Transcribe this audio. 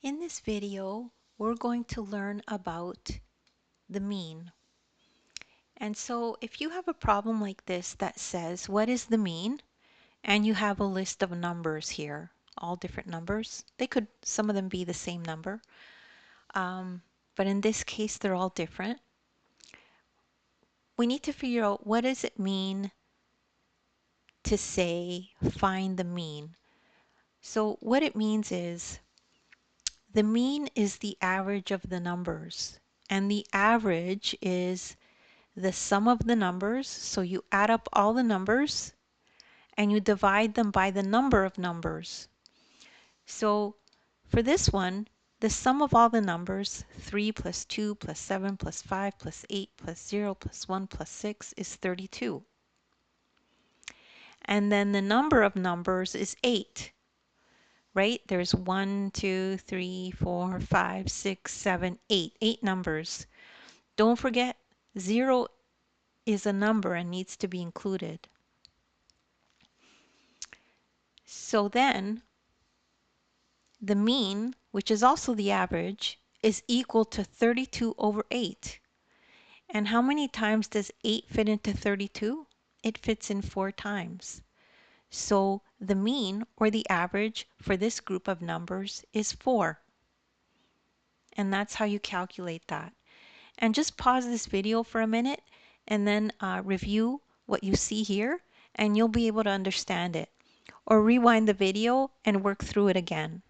In this video, we're going to learn about the mean. And so if you have a problem like this that says, what is the mean? And you have a list of numbers here, all different numbers. Some of them be the same number. But in this case, they're all different. We need to figure out what does it mean to say, find the mean. So what it means is, the mean is the average of the numbers. And the average is the sum of the numbers. So you add up all the numbers and you divide them by the number of numbers. So for this one, the sum of all the numbers, 3 plus 2 plus 7 plus 5 plus 8 plus 0 plus 1 plus 6 is 32. And then the number of numbers is 8, right? There's 1, 2, 3, 4, 5, 6, 7, 8. 8 numbers. Don't forget, 0 is a number and needs to be included. So then, the mean, which is also the average, is equal to 32 over 8. And how many times does 8 fit into 32? It fits in 4 times. So the mean, or the average, for this group of numbers is 4. And that's how you calculate that. And just pause this video for a minute and then review what you see here, and you'll be able to understand it. Or rewind the video and work through it again.